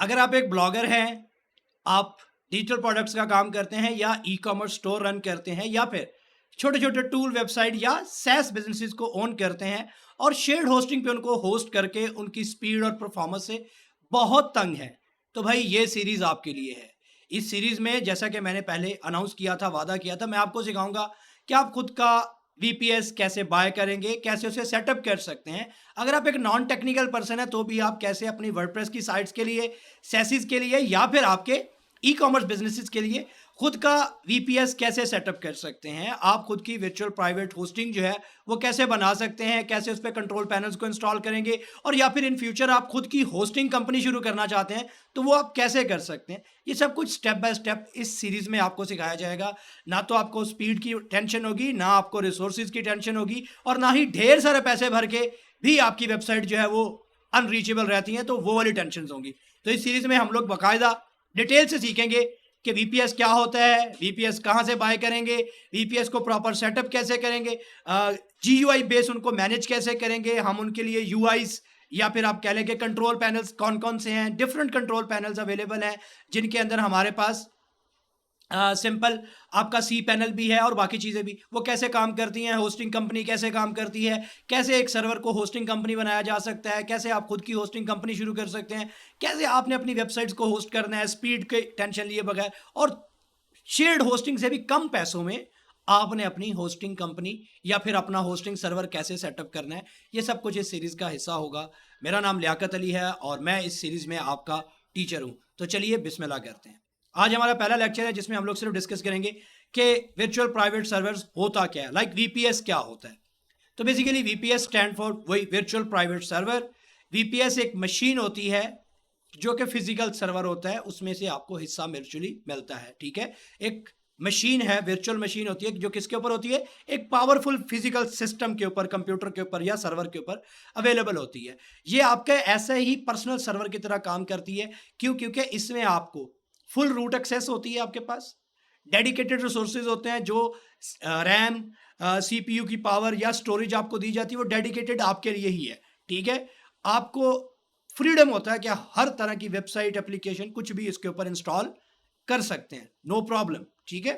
अगर आप एक ब्लॉगर हैं, आप डिजिटल प्रोडक्ट्स का काम करते हैं या ई कॉमर्स स्टोर रन करते हैं या फिर छोटे छोटे टूल वेबसाइट या सैस बिजनेसेस को ओन करते हैं और शेयर्ड होस्टिंग पे उनको होस्ट करके उनकी स्पीड और परफॉर्मेंस से बहुत तंग है, तो भाई ये सीरीज आपके लिए है। इस सीरीज में जैसा कि मैंने पहले अनाउंस किया था, वादा किया था, मैं आपको सिखाऊंगा कि आप खुद का वीपीएस कैसे बाय करेंगे, कैसे उसे सेटअप कर सकते हैं। अगर आप एक नॉन टेक्निकल पर्सन है तो भी आप कैसे अपनी वर्डप्रेस की साइट्स के लिए, सेसिस के लिए या फिर आपके ई कॉमर्स बिजनेसेस के लिए खुद का वीपीएस कैसे सेटअप कर सकते हैं। आप खुद की वर्चुअल प्राइवेट होस्टिंग जो है वो कैसे बना सकते हैं, कैसे उस पर कंट्रोल पैनल्स को इंस्टॉल करेंगे, और या फिर इन फ्यूचर आप खुद की होस्टिंग कंपनी शुरू करना चाहते हैं तो वो आप कैसे कर सकते हैं। ये सब कुछ स्टेप बाय स्टेप इस सीरीज में आपको सिखाया जाएगा। ना तो आपको स्पीड की टेंशन होगी, ना आपको रिसोर्सेज की टेंशन होगी, और ना ही ढेर सारे पैसे भर के भी आपकी वेबसाइट जो है वो अनरीचेबल रहती है, तो वो वाली टेंशन होंगी। तो इस सीरीज में हम लोग बाकायदा डिटेल से सीखेंगे कि वीपीएस क्या होता है, वीपीएस कहाँ से बाय करेंगे, वीपीएस को प्रॉपर सेटअप कैसे करेंगे, जीयूआई बेस उनको मैनेज कैसे करेंगे, हम उनके लिए यूआईस या फिर आप कह लें कि कंट्रोल पैनल्स कौन कौन से हैं। डिफरेंट कंट्रोल पैनल्स अवेलेबल हैं जिनके अंदर हमारे पास सिंपल आपका सी पैनल भी है और बाकी चीज़ें भी, वो कैसे काम करती हैं, होस्टिंग कंपनी कैसे काम करती है, कैसे एक सर्वर को होस्टिंग कंपनी बनाया जा सकता है, कैसे आप खुद की होस्टिंग कंपनी शुरू कर सकते हैं, कैसे आपने अपनी वेबसाइट्स को होस्ट करना है स्पीड के टेंशन लिए बगैर, और शेयर्ड होस्टिंग से भी कम पैसों में आपने अपनी होस्टिंग कंपनी या फिर अपना होस्टिंग सर्वर कैसे सेटअप करना है। ये सब कुछ इस सीरीज़ का हिस्सा होगा। मेरा नाम लियाकत अली है और मैं इस सीरीज़ में आपका टीचर हूँ। तो चलिए बिस्मिल्लाह करते हैं। आज हमारा पहला लेक्चर है जिसमें हम लोग सिर्फ डिस्कस करेंगे कि वर्चुअल प्राइवेट सर्वर्स होता क्या है, लाइक वीपीएस क्या होता है। तो बेसिकली वीपीएस स्टैंड फॉर वही वर्चुअल प्राइवेट सर्वर। वीपीएस एक मशीन होती है जो कि फिजिकल सर्वर होता है, उसमें से आपको हिस्सा वर्चुअली मिलता है, ठीक है। एक मशीन है, वर्चुअल मशीन होती है जो किसके ऊपर होती है, एक पावरफुल फिजिकल सिस्टम के ऊपर, कंप्यूटर के ऊपर या सर्वर के ऊपर अवेलेबल होती है। ये आपके ऐसे ही पर्सनल सर्वर की तरह काम करती है। क्यों? क्योंकि इसमें आपको फुल रूट एक्सेस होती है, आपके पास डेडिकेटेड रिसोर्सेज होते हैं, जो रैम, सीपीयू की पावर या स्टोरेज आपको दी जाती है वो डेडिकेटेड आपके लिए ही है, ठीक है। आपको फ्रीडम होता है कि हर तरह की वेबसाइट, एप्लीकेशन, कुछ भी इसके ऊपर इंस्टॉल कर सकते हैं, नो प्रॉब्लम, ठीक है।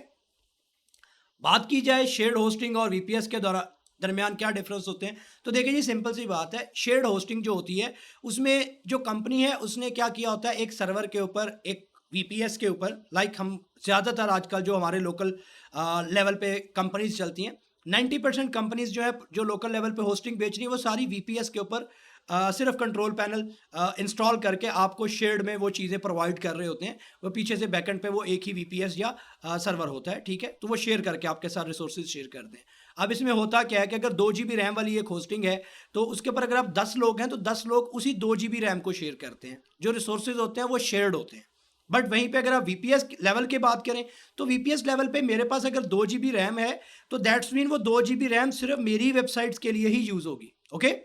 बात की जाए शेयर्ड होस्टिंग और वीपीएस के दरमियान क्या डिफरेंस होते हैं, तो देखिए जी सिंपल सी बात है। शेयर्ड होस्टिंग जो होती है उसमें जो कंपनी है उसने क्या किया होता है, एक सर्वर के ऊपर, एक वीपीएस के ऊपर, लाइक हम ज़्यादातर आजकल जो हमारे लोकल लेवल पे कंपनीज चलती हैं, 90% कंपनीज जो है जो लोकल लेवल पे होस्टिंग बेच रही है वो सारी वीपीएस के ऊपर सिर्फ कंट्रोल पैनल इंस्टॉल करके आपको शेयर्ड में वो चीज़ें प्रोवाइड कर रहे होते हैं। वो पीछे से बैकएंड पे वो एक ही वीपीएस या सर्वर होता है, ठीक है। तो वो शेयर करके आपके साथ रिसोर्सेज शेयर करते हैं। अब इसमें होता क्या है कि अगर 2 GB रैम वाली एक होस्टिंग है तो उसके ऊपर अगर आप 10 लोग हैं तो 10 लोग उसी 2 GB रैम को शेयर करते हैं। जो रिसोर्सेज होते हैं वो शेयर्ड होते हैं। बट वहीं पे अगर आप वीपीएस लेवल की बात करें तो वीपीएस लेवल पे मेरे पास अगर 2 GB रैम है तो दैट्स मीन वो 2 GB रैम सिर्फ मेरी वेबसाइट्स के लिए ही यूज होगी, ओके।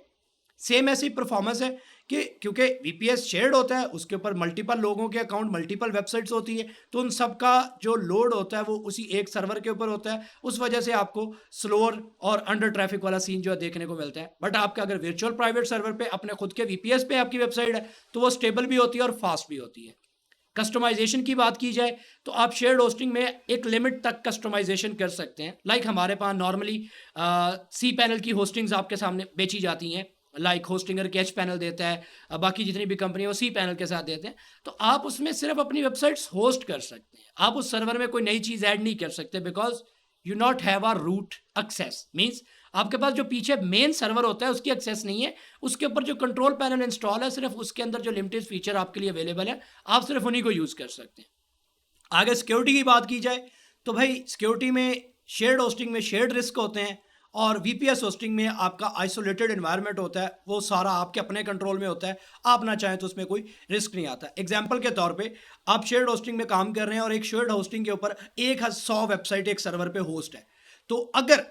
सेम ऐसी परफॉर्मेंस है कि क्योंकि वीपीएस शेयर्ड होता है, उसके ऊपर मल्टीपल लोगों के अकाउंट, मल्टीपल वेबसाइट्स होती है, तो उन सब का जो लोड होता है वो उसी एक सर्वर के ऊपर होता है। उस वजह से आपको स्लोअर और अंडर ट्रैफिक वाला सीन जो है देखने को मिलता है। बट आपका अगर वर्चुअल प्राइवेट सर्वर पे अपने खुद के वीपीएस पे आपकी वेबसाइट है तो वो स्टेबल भी होती है और फास्ट भी होती है। कस्टमाइजेशन की बात की जाए तो आप शेयर्ड होस्टिंग में एक लिमिट तक कस्टमाइजेशन कर सकते हैं। लाइक हमारे पास नॉर्मली सी पैनल की होस्टिंग्स आपके सामने बेची जाती हैं, लाइक होस्टिंगर कैच पैनल देता है, बाकी जितनी भी कंपनी है वो सी पैनल के साथ देते हैं। तो आप उसमें सिर्फ अपनी वेबसाइट्स होस्ट कर सकते हैं, आप उस सर्वर में कोई नई चीज़ ऐड नहीं कर सकते, because you not have a root access. Means आपके पास जो पीछे मेन सर्वर होता है उसकी एक्सेस नहीं है, उसके ऊपर जो कंट्रोल पैनल इंस्टॉल है सिर्फ उसके अंदर जो लिमिटेड फीचर आपके लिए अवेलेबल है आप सिर्फ उन्हीं को यूज़ कर सकते हैं। आगे सिक्योरिटी की बात की जाए तो भाई सिक्योरिटी में शेयर्ड होस्टिंग में शेयर्ड रिस्क होते हैं और वीपीएस होस्टिंग में आपका आइसोलेटेड एनवायरनमेंट होता है, वो सारा आपके अपने कंट्रोल में होता है, आप ना चाहें तो उसमें कोई रिस्क नहीं आता। एग्जांपल के तौर पे आप शेयर्ड होस्टिंग में काम कर रहे हैं और एक शेयर्ड होस्टिंग के ऊपर 100 वेबसाइट एक सर्वर पे होस्ट है, तो अगर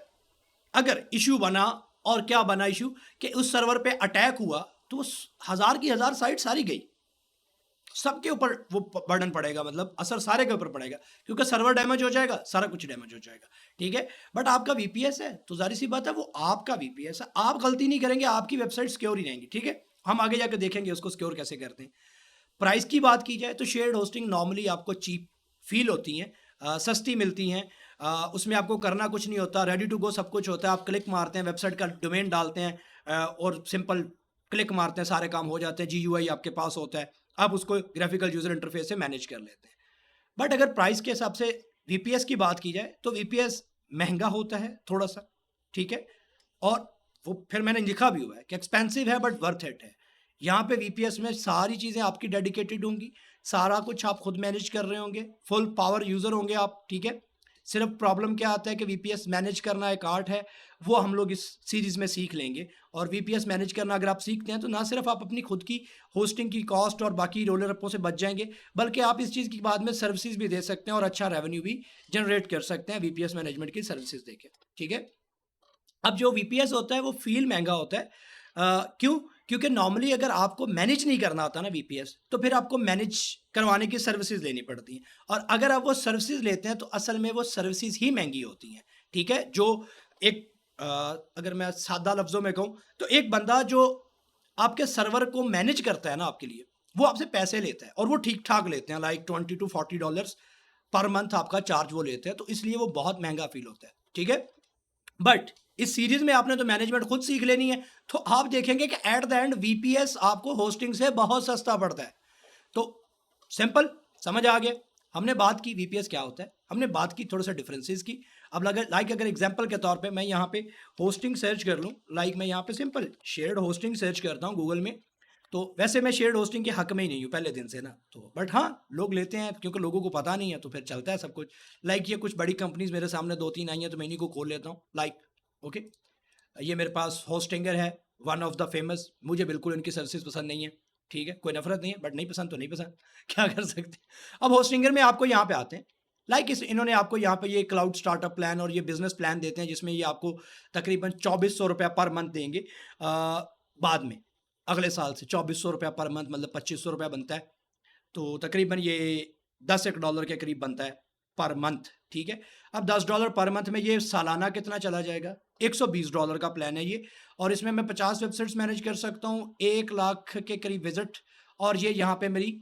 अगर इशू बना, और क्या बना इशू कि उस सर्वर पे अटैक हुआ तो 1000 की 1000 साइट सारी गई, सबके ऊपर वो बर्डन पड़ेगा, मतलब असर सारे के ऊपर पड़ेगा, क्योंकि सर्वर डैमेज हो जाएगा, सारा कुछ डैमेज हो जाएगा, ठीक है। बट आपका वीपीएस है तो जाहिर सी बात है वो आपका वीपीएस है, आप गलती नहीं करेंगे, आपकी वेबसाइट सिक्योर ही रहेंगी, ठीक है। हम आगे जाकर देखेंगे उसको सिक्योर कैसे करते हैं। प्राइस की बात की जाए तो शेयर्ड होस्टिंग नॉर्मली आपको चीप फील होती हैं, सस्ती मिलती हैं। उसमें आपको करना कुछ नहीं होता, रेडी टू गो सब कुछ होता है। आप क्लिक मारते हैं, वेबसाइट का डोमेन डालते हैं और सिंपल क्लिक मारते हैं, सारे काम हो जाते हैं। GUI आपके पास होता है, आप उसको ग्राफिकल यूजर इंटरफेस से मैनेज कर लेते हैं। बट अगर प्राइस के हिसाब से VPS की बात की जाए तो VPS महंगा होता है थोड़ा सा, ठीक है। और वो फिर मैंने लिखा भी हुआ है कि एक्सपेंसिव है बट वर्थ इट है। यहाँ पे VPS में सारी चीज़ें आपकी डेडिकेटेड होंगी, सारा कुछ आप खुद मैनेज कर रहे होंगे, फुल पावर यूज़र होंगे आप, ठीक है। सिर्फ प्रॉब्लम क्या आता है कि VPS मैनेज करना एक आर्ट है, वो हम लोग इस सीरीज़ में सीख लेंगे। और VPS मैनेज करना अगर आप सीखते हैं तो ना सिर्फ आप अपनी खुद की होस्टिंग की कॉस्ट और बाकी रोलर अपों से बच जाएंगे, बल्कि आप इस चीज़ की बाद में सर्विसेज भी दे सकते हैं और अच्छा रेवेन्यू भी जनरेट कर सकते हैं VPS मैनेजमेंट की सर्विसेज देके, ठीक है। अब जो VPS होता है वो फील महंगा होता है। क्यों? क्योंकि नॉर्मली अगर आपको मैनेज नहीं करना आता ना VPS, तो फिर आपको मैनेज करवाने की सर्विसेज लेनी पड़ती हैं। और अगर आप वो सर्विसेज लेते हैं तो असल में वो सर्विसेज ही महंगी होती हैं, ठीक है। जो एक अगर मैं सादा लफ्ज़ों में कहूँ तो एक बंदा जो आपके सर्वर को मैनेज करता है ना आपके लिए, वो आपसे पैसे लेता है और वो ठीक ठाक लेते हैं, लाइक $20 to $40 पर मंथ आपका चार्ज वो लेते हैं, तो इसलिए वो बहुत महंगा फील होता है, ठीक है। बट इस सीरीज में आपने तो मैनेजमेंट खुद सीख लेनी है, तो आप देखेंगे कि एट द एंड VPS आपको होस्टिंग से बहुत सस्ता पड़ता है। तो सिंपल समझ आ गया। हमने बात की VPS क्या होता है, हमने बात की थोड़ा सा डिफरेंसेस की। अब लाइक अगर एग्जांपल के तौर पे मैं यहाँ पे होस्टिंग सर्च कर लूँ, लाइक मैं यहाँ पे सिंपल शेयर्ड होस्टिंग सर्च करता हूँ गूगल में, तो वैसे मैं शेयर्ड होस्टिंग के हक में ही नहीं हूँ पहले दिन से ना, तो बट हाँ लोग लेते हैं क्योंकि लोगों को पता नहीं है, तो फिर चलता है सब कुछ। लाइक ये कुछ बड़ी कंपनीज मेरे सामने 2-3 आई हैं, तो मैं इन्हीं को खोल लेता हूँ। लाइक ओके, ये मेरे पास होस्टिंगर है, वन ऑफ द फेमस। मुझे बिल्कुल इनकी सर्विसेज पसंद नहीं है, ठीक है, कोई नफरत नहीं है, बट नहीं पसंद तो नहीं पसंद, क्या कर सकते हैं। अब होस्टिंगर में आपको यहाँ पे आते हैं, लाइक इस इन्होंने आपको यहाँ पे ये क्लाउड स्टार्टअप प्लान और ये बिजनेस प्लान देते हैं, जिसमें ये आपको तकरीबन 2400 रुपया पर मंथ देंगे। बाद में अगले साल से 2400 रुपया पर मंथ, मतलब 2500 रुपया बनता है, तो तकरीबन ये $10 के करीब बनता है पर मंथ, ठीक है। अब $10 पर मंथ में ये सालाना कितना चला जाएगा, $120 का प्लान है ये। और इसमें मैं 50 वेबसाइट्स मैनेज कर सकता हूँ, 1 लाख के करीब विजिट, और ये यहाँ पे मेरी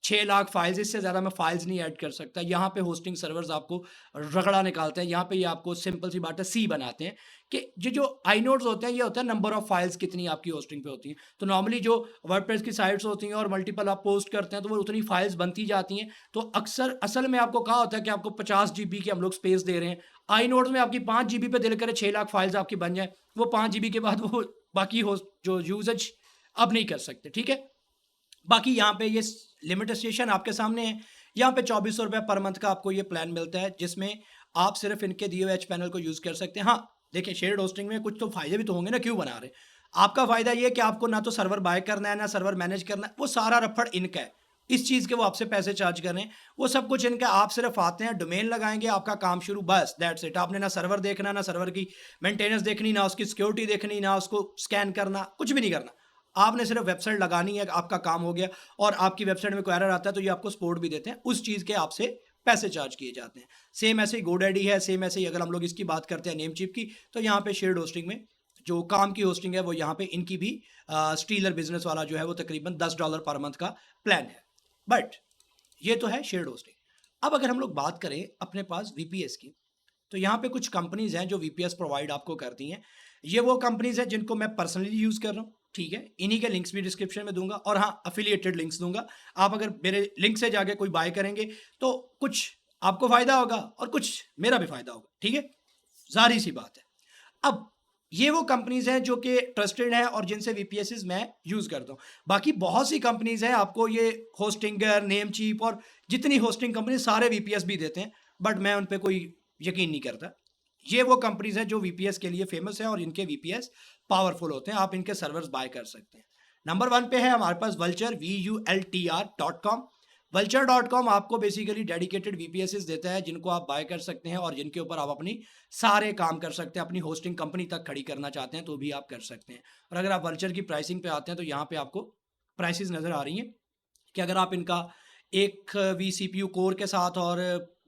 6 लाख फाइल्स, इससे ज़्यादा मैं फाइल्स नहीं ऐड कर सकता। यहाँ पे होस्टिंग सर्वर्स आपको रगड़ा निकालते हैं, यहाँ पे ये आपको सिंपल सी बात है सी बनाते हैं कि ये जो आई नोड्स होते हैं ये होता है नंबर ऑफ फाइल्स कितनी आपकी होस्टिंग पे होती हैं। तो नॉर्मली जो वर्डप्रेस की साइट्स होती हैं और मल्टीपल आप पोस्ट करते हैं तो वो उतनी फाइल्स बनती जाती हैं। तो अक्सर असल में आपको कहा होता है कि आपको 50 GB की हम लोग स्पेस दे रहे हैं, आई नोड्स में आपकी 5 GB पे दिल करे 6 लाख फाइल्स आपकी बन जाए, वो 5 GB के बाद वो बाकी हो जो यूजेज अब नहीं कर सकते, ठीक है। बाकी यहाँ पे ये लिमिटेशन आपके सामने है। यहाँ पे 2400 रुपये पर मंथ का आपको ये प्लान मिलता है, जिसमें आप सिर्फ इनके दिए हुए एच पैनल को यूज़ कर सकते हैं। हाँ देखिए, शेयर्ड होस्टिंग में कुछ तो फायदे भी तो होंगे ना, क्यों बना रहे। आपका फायदा ये है कि आपको ना तो सर्वर बाय करना है ना सर्वर मैनेज करना है, वो सारा रफड़ इनका है। इस चीज़ के वो आपसे पैसे चार्ज कर रहे हैं, वो सब कुछ इनका। आप सिर्फ आते हैं, डोमेन लगाएंगे, आपका काम शुरू, बस दैट्स इट। आपने ना सर्वर देखना, ना सर्वर की मेंटेनेंस देखनी, ना उसकी सिक्योरिटी देखनी, ना उसको स्कैन करना, कुछ भी नहीं करना। आपने सिर्फ वेबसाइट लगानी है, आपका काम हो गया। और आपकी वेबसाइट में कोई एरर आता है तो ये आपको सपोर्ट भी देते हैं, उस चीज़ के आपसे पैसे चार्ज किए जाते हैं। सेम ऐसे ही गोडैडी है, सेम ऐसे ही अगर हम लोग इसकी बात करते हैं नेमचीप की, तो यहाँ पे शेयर्ड होस्टिंग में जो काम की होस्टिंग है वो यहाँ पे इनकी भी स्टीलर बिजनेस वाला जो है वो तकरीबन $10 पर मंथ का प्लान है। बट ये तो है शेयर्ड होस्टिंग। अब अगर हम लोग बात करें अपने पास VPS की, तो यहाँ पे कुछ कंपनीज हैं जो VPS प्रोवाइड आपको करती हैं। ये वो कंपनीज हैं जिनको मैं पर्सनली यूज़ कर रहा हूँ, ठीक है। इन्हीं के लिंक्स भी डिस्क्रिप्शन में दूंगा, और हाँ अफिलिएटेड लिंक्स दूंगा। आप अगर मेरे लिंक से जाके कोई बाय करेंगे तो कुछ आपको फायदा होगा और कुछ मेरा भी फायदा होगा, ठीक है, जारी सी बात है। अब ये वो कंपनीज हैं जो कि ट्रस्टेड हैं और जिनसे VPSs मैं यूज़ करता हूँ। बाकी बहुत सी कंपनीज हैं, आपको ये होस्टिंगर, नेमचीप और जितनी होस्टिंग कंपनी सारे VPS भी देते हैं, बट मैं उन पर कोई यकीन नहीं करता। ये वो कंपनीज हैं जो VPS के लिए फेमस है और इनके VPS पावरफुल होते हैं, आप इनके सर्वर्स बाय कर सकते हैं। नंबर 1 पे है हमारे पास वल्चर, vultr.com। vultr.com आपको बेसिकली डेडिकेटेड VPSs देता है जिनको आप बाय कर सकते हैं और जिनके ऊपर आप अपनी सारे काम कर सकते हैं। अपनी होस्टिंग कंपनी तक खड़ी करना चाहते हैं तो भी आप कर सकते हैं। और अगर आप वल्चर की प्राइसिंग पे आते हैं तो यहाँ पे आपको प्राइसेस नज़र आ रही हैं कि अगर आप इनका एक vCPU कोर के साथ और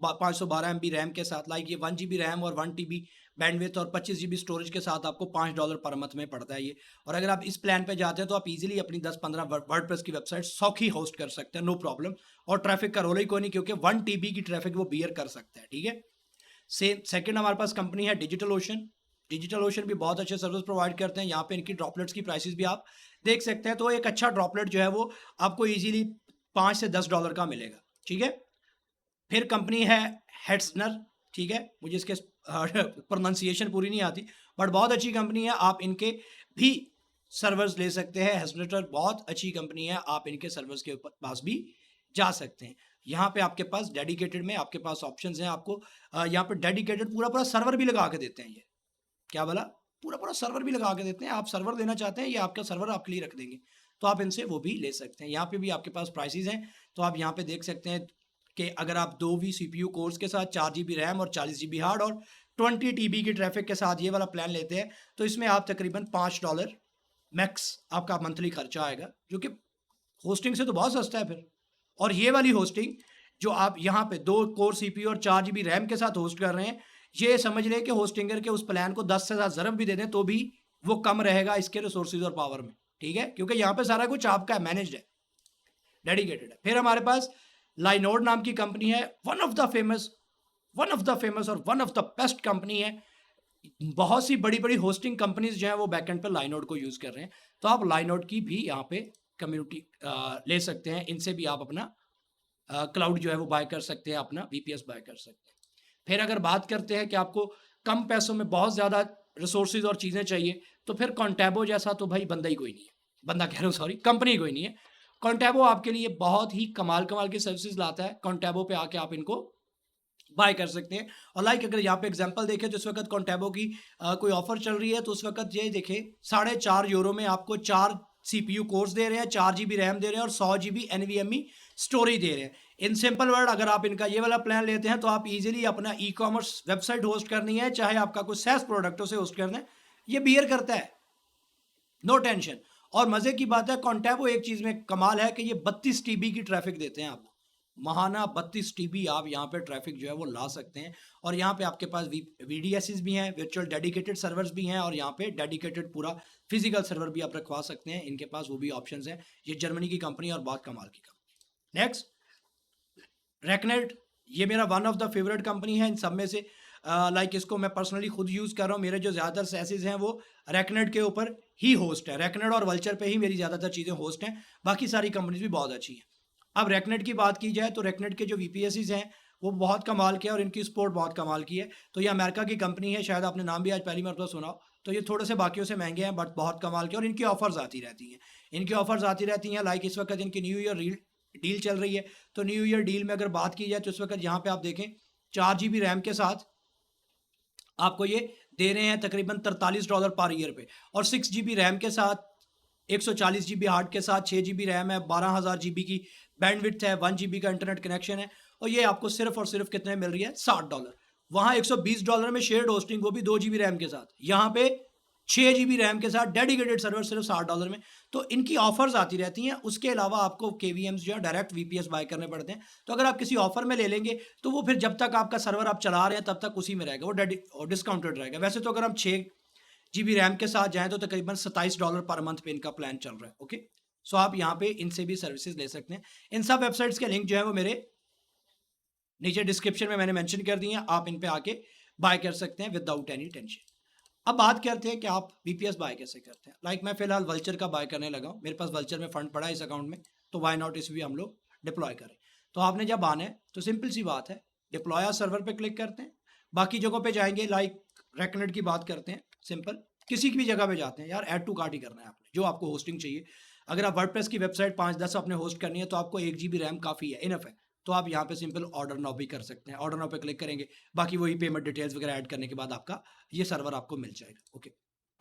512 MB रैम के साथ, लाइक ये 1 GB रैम और 1 TB बैंडविड्थ और 25 जीबी स्टोरेज के साथ आपको $5 पर मंथ में पड़ता है ये। और अगर आप इस प्लान पे जाते हैं तो आप इजीली अपनी 10-15 वर्डप्रेस की वेबसाइट सौखी होस्ट कर सकते हैं, नो प्रॉब्लम। और ट्रैफिक का रोल ही कोई नहीं, क्योंकि 1 TB की ट्रैफिक वो बियर कर सकता है, ठीक है। सेकंड हमारे पास कंपनी है डिजिटल ओशन। डिजिटल ओशन भी बहुत अच्छे सर्विस प्रोवाइड करते हैं। यहाँ पे इनकी ड्रॉपलेट्स की प्राइसेस भी आप देख सकते हैं। तो एक अच्छा ड्रॉपलेट जो है वो आपको इजीली $5 से $10 का मिलेगा, ठीक है। फिर कंपनी है हेड्सनर, ठीक है, मुझे इसके प्रोनाउंसिएशन पूरी नहीं आती, बट बहुत अच्छी कंपनी है। आप इनके भी सर्वर्स ले सकते हैं। हेड्सनर बहुत अच्छी कंपनी है, आप इनके सर्वर्स के पास भी जा सकते हैं। यहाँ पे आपके पास डेडिकेटेड में आपके पास ऑप्शंस हैं। आपको यहाँ पे डेडिकेटेड पूरा पूरा सर्वर भी लगा के देते हैं। ये क्या बोला, पूरा पूरा सर्वर भी लगा के देते हैं। आप सर्वर लेना चाहते हैं, ये आपका सर्वर आपके लिए रख देंगे, तो आप इनसे वो भी ले सकते हैं। यहाँ पे भी आपके पास प्राइसेस हैं, तो आप यहाँ पे देख सकते हैं कि अगर आप 2 CPU कोर्स के साथ 4 GB रैम और 40 GB हार्ड और 20 TB की ट्रैफिक के साथ ये वाला प्लान लेते हैं, तो इसमें आप तकरीबन $5 मैक्स आपका मंथली खर्चा आएगा, जो कि होस्टिंग से तो बहुत सस्ता है फिर। और ये वाली होस्टिंग जो आप यहाँ पे 2 कोर CPU और 4 GB रैम के साथ होस्ट कर रहे हैं, ये समझ लें कि होस्टिंगर के उस प्लान को 10 से ज़्यादा ज़रब भी दे दें तो भी वो कम रहेगा इसके रिसोर्सेज और पावर में, ठीक है, क्योंकि यहाँ पे सारा कुछ आपका मैनेज्ड है, डेडिकेटेड है। फिर हमारे पास लाइनोड नाम की कंपनी है, वन ऑफ द फेमस और one of the best company है। बहुत सी बड़ी बड़ी होस्टिंग कंपनीज जो है वो बैकएंड पर लाइनोड को यूज कर रहे हैं, तो आप लाइनोड की भी यहाँ पे कम्युनिटी ले सकते हैं। इनसे भी आप अपना क्लाउड जो है वो बाय कर सकते हैं, अपना VPS बाय कर सकते हैं। फिर अगर बात करते हैं कि आपको कम पैसों में बहुत ज़्यादा रिसोर्सेज और चीज़ें चाहिए, तो फिर कॉन्टैबो जैसा तो भाई बंदा ही कोई नहीं है, बंदा कह रहा हूँ सॉरी, कंपनी कोई नहीं है। कॉन्टैबो आपके लिए बहुत ही कमाल की सर्विसेज लाता है। कॉन्टैबो पे आके आप इनको बाय कर सकते हैं। और लाइक अगर यहाँ पे एग्जांपल देखें तो इस वक्त कॉन्टैबो की कोई ऑफर चल रही है, तो उस वक्त ये देखें €4.5 में आपको 4 CPU कोर्स दे रहे हैं, 4 GB रैम दे रहे हैं और 100 GB NVMe स्टोरेज दे रहे हैं। इन सिंपल वर्ड अगर आप इनका ये वाला प्लान लेते हैं तो आप इजीली अपना ई-कॉमर्स वेबसाइट होस्ट करनी है, चाहे आपका कोई SaaS प्रोडक्टों से होस्ट करना है, ये बियर करता है, नो टेंशन। और मजे की बात है कॉन्टैबो एक चीज में कमाल है कि ये 32 TB की ट्रैफिक देते हैं आपको, महाना 32 TB आप यहाँ पे ट्रैफिक जो है वो ला सकते हैं। और यहाँ पे आपके पास VDSs भी हैं, वर्चुअल डेडिकेटेड सर्वर्स भी हैं, और यहाँ पे डेडिकेटेड पूरा फिजिकल सर्वर भी आप रखवा सकते हैं। इनके पास वो भी ऑप्शंस हैं। ये जर्मनी की कंपनी और बहुत कमाल की कंपनी। नेक्स्ट रेकनेट, ये मेरा one of the favourite company है इन सब में से। लाइक इसको मैं पर्सनली खुद यूज़ कर रहा हूँ। मेरे जो ज़्यादातर सैसेज हैं वो रेकनेट के ऊपर ही होस्ट है, रेकनेट और वल्चर पे ही मेरी ज़्यादातर चीज़ें होस्ट हैं। बाकी सारी कंपनीज भी बहुत अच्छी हैं। अब रेकनेट की बात की जाए तो रेकनेट के जो VPSs हैं वो बहुत कमाल के हैं और इनकी सपोर्ट बहुत कमाल की है। तो ये अमेरिका की कंपनी है, शायद आपने नाम भी आज पहली मरतबा सुना हो। तो ये थोड़े से बाकियों से महंगे हैं बट बहुत कमाल के, और इनकी ऑफर्स आती रहती हैं। लाइक इस वक्त इनकी न्यू ईयर डील चल रही है, तो न्यू ईयर डील में अगर बात की जाए तो इस वक्त यहाँ पे आप देखें 4 GB रैम के साथ आपको ये दे रहे हैं तकरीबन $43 पर ईयर पे, और 6 GB रैम के साथ 140 GB हार्ड के साथ 6 GB रैम है, 12,000 GB की बैंडविड्थ है, 1 GB का इंटरनेट कनेक्शन है, और ये आपको सिर्फ और सिर्फ कितने मिल रही है, $60। वहाँ $120 में शेयर्ड होस्टिंग, वो भी 2 GB रैम के साथ, यहाँ पे 6 GB रैम के साथ डेडिकेटेड सर्वर सिर्फ $60 में। तो इनकी ऑफर्स आती रहती हैं। उसके अलावा आपको KVMs जो है डायरेक्ट VPS बाय करने पड़ते हैं। तो अगर आप किसी ऑफर में ले लेंगे तो वो फिर जब तक आपका सर्वर आप चला रहे हैं तब तक उसी में रहेगा, वो डिस्काउंटेड रहेगा। वैसे तो अगर हम 6 GB रैम के साथ जाएं तो तकरीबन $27 पर मंथ पे इनका प्लान चल रहा है। ओके, सो आप यहाँ पे इनसे भी सर्विसेज ले सकते हैं। इन सब वेबसाइट्स के लिंक जो है वो मेरे नीचे डिस्क्रिप्शन में मैंने मेंशन कर दिए हैं, आप इन पे आके बाय कर सकते हैं विदाउट एनी टेंशन। अब बात करते हैं कि आप VPS बाय कैसे करते हैं। लाइक मैं फिलहाल वल्चर का बाय करने लगा हूँ, मेरे पास वल्चर में फंड पड़ा है इस अकाउंट में, तो वाई नॉट इस भी हम लोग डिप्लॉय करें। तो आपने जब आना है तो सिंपल सी बात है, डिप्लॉय सर्वर पे क्लिक करते हैं। बाकी जगहों पे जाएंगे, लाइक रेकनेट की बात करते हैं, सिंपल किसी भी जगह पे जाते हैं यार, ऐड टू कार्ट ही करना है आपने, जो आपको होस्टिंग चाहिए। अगर आप वर्डप्रेस की वेबसाइट 5-10 अपने होस्ट करनी है तो आपको 1 GB रैम काफ़ी है, इनफ है। तो आप यहाँ पे सिंपल ऑर्डर नाउ भी कर सकते हैं, ऑर्डर नाउ पे क्लिक करेंगे, बाकी वही पेमेंट डिटेल्स वगैरह ऐड करने के बाद आपका ये सर्वर आपको मिल जाएगा। ओके,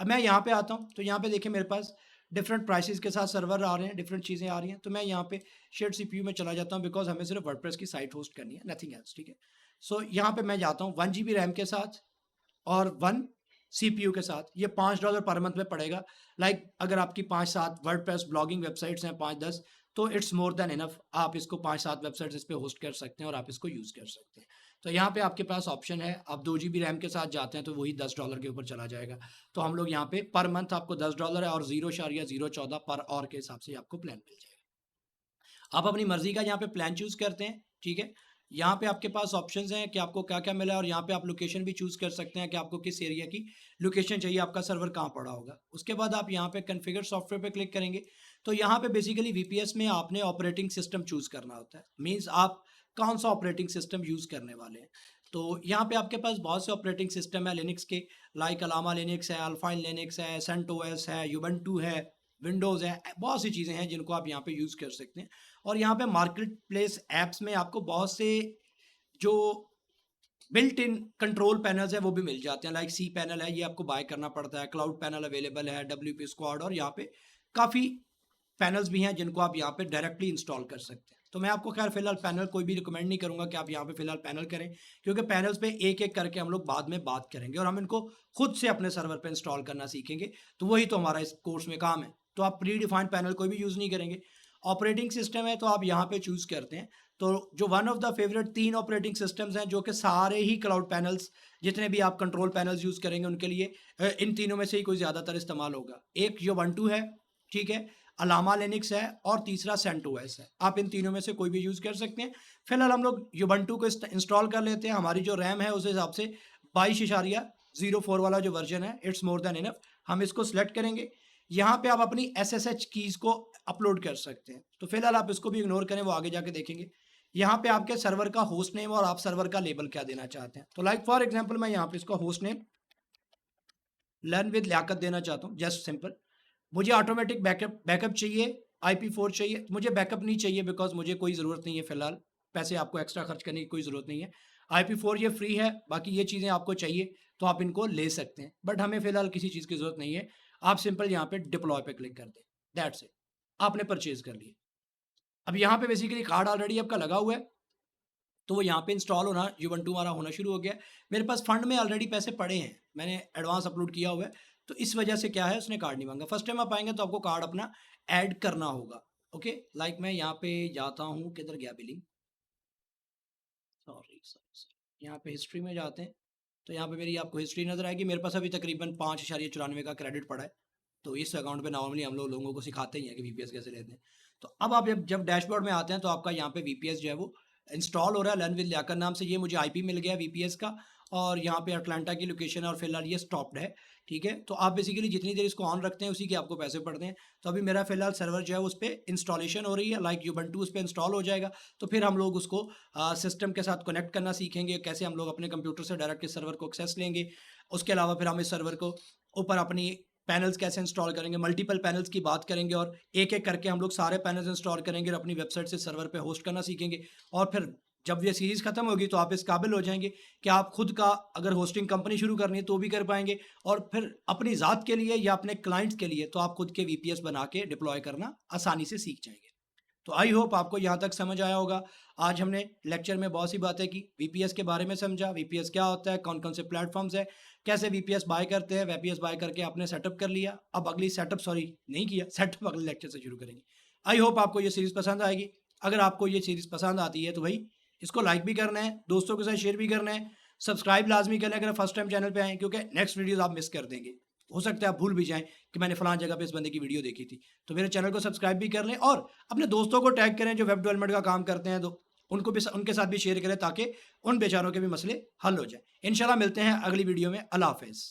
अब मैं यहाँ पे आता हूँ, तो यहाँ पे देखिए मेरे पास डिफरेंट प्राइसेस के साथ सर्वर आ रहे हैं, डिफरेंट चीज़ें आ रही हैं। तो मैं यहाँ पे शेयर्ड CPU में चला जाता हूँ, बिकॉज हमें सिर्फ वर्डप्रेस की साइट होस्ट करनी है, नथिंग एल्स, ठीक है। सो यहाँ पे मैं जाता हूँ 1 GB रैम के साथ और 1 CPU के साथ, ये $5 पर मंथ में पड़ेगा। लाइक अगर आपकी 5-7 वर्डप्रेस ब्लॉगिंग वेबसाइट्स हैं, 5-10, तो इट्स मोर देन इनफ। आप इसको 5-7 वेबसाइट्स इस पे होस्ट कर सकते हैं और आप इसको यूज़ कर सकते हैं। तो यहाँ पे आपके पास ऑप्शन है, आप 2 GB रैम के साथ जाते हैं तो वही $10 के ऊपर चला जाएगा। तो हम लोग यहाँ पे पर मंथ आपको $10 है और 0.014 पर आवर के हिसाब से आपको प्लान मिल जाएगा। आप अपनी मर्जी का यहाँ पे प्लान चूज करते हैं, ठीक है। यहाँ पे आपके पास ऑप्शंस हैं कि आपको क्या क्या मिला है और यहाँ पे आप लोकेशन भी चूज कर सकते हैं कि आपको किस एरिया की लोकेशन चाहिए, आपका सर्वर कहाँ पड़ा होगा। उसके बाद आप यहाँ पे कॉन्फ़िगर सॉफ्टवेयर पे क्लिक करेंगे तो यहाँ पे बेसिकली वीपीएस में आपने ऑपरेटिंग सिस्टम चूज करना होता है, मीन्स आप कौन सा ऑपरेटिंग सिस्टम यूज करने वाले हैं। तो यहाँ पे आपके पास बहुत से ऑपरेटिंग सिस्टम है लिनक्स के, लाइक अलामा लिनक्स है, अल्फाइन लिनक्स है, सेंटोस है, यूबंटू है, विंडोज़ है, बहुत सी चीज़ें हैं जिनको आप यहाँ पे यूज़ कर सकते हैं। और यहाँ पे मार्केट प्लेस ऐप्स में आपको बहुत से जो बिल्ट इन कंट्रोल पैनल्स है वो भी मिल जाते हैं, लाइक सी पैनल है, ये आपको बाय करना पड़ता है, क्लाउड पैनल अवेलेबल है, WP स्क्वाड, और यहाँ पे काफ़ी पैनल्स भी हैं जिनको आप यहाँ पे डायरेक्टली इंस्टॉल कर सकते हैं। तो मैं आपको खैर फिलहाल पैनल कोई भी रिकमेंड नहीं करूंगा कि आप यहाँ पे फिलहाल पैनल करें, क्योंकि पैनल्स पे एक एक करके हम लोग बाद में बात करेंगे और हम इनको खुद से अपने सर्वर पे इंस्टॉल करना सीखेंगे। तो वही तो हमारा इस कोर्स में काम है। तो आप प्री डिफाइंड पैनल कोई भी यूज़ नहीं करेंगे। ऑपरेटिंग सिस्टम है तो आप यहाँ पे चूज़ करते हैं। तो जो one of the favourite 3 operating systems हैं जो कि सारे ही क्लाउड पैनल्स, जितने भी आप कंट्रोल पैनल्स यूज़ करेंगे उनके लिए इन तीनों में से ही कोई ज़्यादातर इस्तेमाल होगा। एक यूबंटू है, ठीक है, अलामा लिनक्स है और तीसरा सेंटोस है। आप इन तीनों में से कोई भी यूज़ कर सकते हैं। फिलहाल हम लोग यूबंटू को इंस्टॉल कर लेते हैं। हमारी जो रैम है उस हिसाब से 22.04 वाला जो वर्जन है, इट्स मोर देन इनफ। हम इसको सिलेक्ट करेंगे। यहाँ पे आप अपनी SSH कीज़ को अपलोड कर सकते हैं। तो फिलहाल आप इसको भी इग्नोर करें, वो आगे जाके देखेंगे। यहाँ पे आपके सर्वर का होस्ट नेम और आप सर्वर का लेबल क्या देना चाहते हैं। तो लाइक फॉर एग्जांपल मैं यहाँ पे इसको host name learn with Liaqat देना चाहता हूँ, जस्ट सिंपल। मुझे ऑटोमेटिक बैकअप चाहिए, IP4 चाहिए। मुझे बैकअप नहीं चाहिए बिकॉज मुझे कोई ज़रूरत नहीं है, फिलहाल पैसे आपको एक्स्ट्रा खर्च करने की कोई ज़रूरत नहीं है। IP4 ये फ्री है, बाकी ये चीज़ें आपको चाहिए तो आप इनको ले सकते हैं, बट हमें फिलहाल किसी चीज़ की ज़रूरत नहीं है। आप सिंपल यहाँ पे डिप्लॉय पे क्लिक कर दें, दैट्स इट, आपने परचेज कर लिया। अब यहाँ पे बेसिकली कार्ड ऑलरेडी आपका लगा हुआ है तो वो यहाँ पे इंस्टॉल होना, यूबंटू हमारा होना शुरू हो गया। मेरे पास फंड में ऑलरेडी पैसे पड़े हैं, मैंने एडवांस अपलोड किया हुआ है, तो इस वजह से क्या है, उसने कार्ड नहीं मांगा। फर्स्ट टाइम आप आएंगे तो आपको कार्ड अपना ऐड करना होगा। ओके, लाइक मैं यहाँ पे जाता हूँ, किधर गया बिलिंग, सॉरी, यहाँ पे हिस्ट्री में जाते हैं तो यहाँ पे मेरी आपको हिस्ट्री नज़र आएगी। मेरे पास अभी तकरीबन 5.94 का क्रेडिट पड़ा है। तो इस अकाउंट पे नॉर्मली हम लोगों को सिखाते ही हैं कि VPS कैसे लेते हैं। तो अब आप जब डैशबोर्ड में आते हैं तो आपका यहाँ पे VPS जो है वो इंस्टॉल हो रहा है, लर्न विद लियाकत नाम से। ये मुझे IP मिल गया VPS का और यहाँ पे अटलांटा की लोकेशन है और फिलहाल ये स्टॉप्ड है, ठीक है। तो आप बेसिकली जितनी देर इसको ऑन रखते हैं उसी के आपको पैसे पड़ते हैं। तो अभी मेरा फिलहाल सर्वर जो है उस पर इंस्टॉलेशन हो रही है, लाइक यूबंटू उस पर इंस्टॉल हो जाएगा तो फिर हम लोग उसको सिस्टम के साथ कनेक्ट करना सीखेंगे, कैसे हम लोग अपने कंप्यूटर से डायरेक्ट इस सर्वर को एक्सेस लेंगे। उसके अलावा फिर हम इस सर्वर को ऊपर अपनी पैनल्स कैसे इंस्टॉल करेंगे, मल्टीपल पैनल्स की बात करेंगे और एक एक करके हम लोग सारे पैनल्स इंस्टॉल करेंगे और अपनी वेबसाइट से सर्वर पे होस्ट करना सीखेंगे। और फिर जब ये सीरीज़ खत्म होगी तो आप इस काबिल हो जाएंगे कि आप खुद का अगर होस्टिंग कंपनी शुरू करनी है तो भी कर पाएंगे और फिर अपनी ज़ात के लिए या अपने क्लाइंट्स के लिए तो आप खुद के VPS बना के डिप्लॉय करना आसानी से सीख जाएंगे। तो आई होप आपको यहाँ तक समझ आया होगा। आज हमने लेक्चर में बहुत सी बातें की, VPS के बारे में समझा, VPS क्या होता है, कौन कौन से प्लेटफॉर्म्स है, कैसे VPS बाय करते हैं। VPS बाय करके आपने सेटअप कर लिया, अब अगली सेटअप अगले लेक्चर से शुरू करेंगे। आई होप आपको ये सीरीज़ पसंद आएगी। अगर आपको ये सीरीज़ पसंद आती है तो भाई इसको लाइक भी करना है, दोस्तों के साथ शेयर भी करना है, सब्सक्राइब लाजमी करना है अगर फर्स्ट टाइम चैनल पे आए, क्योंकि नेक्स्ट वीडियोस आप मिस कर देंगे। हो सकता है आप भूल भी जाएं कि मैंने फलां जगह पे इस बंदे की वीडियो देखी थी। तो मेरे चैनल को सब्सक्राइब भी कर लें और अपने दोस्तों को टैग करें जो वेब डेवलपमेंट का काम करते हैं, तो उनको भी, उनके साथ भी शेयर करें ताकि उन बेचारों के भी मसले हल हो जाए। इंशाल्लाह मिलते हैं अगली वीडियो में। अल्लाह हाफिज़।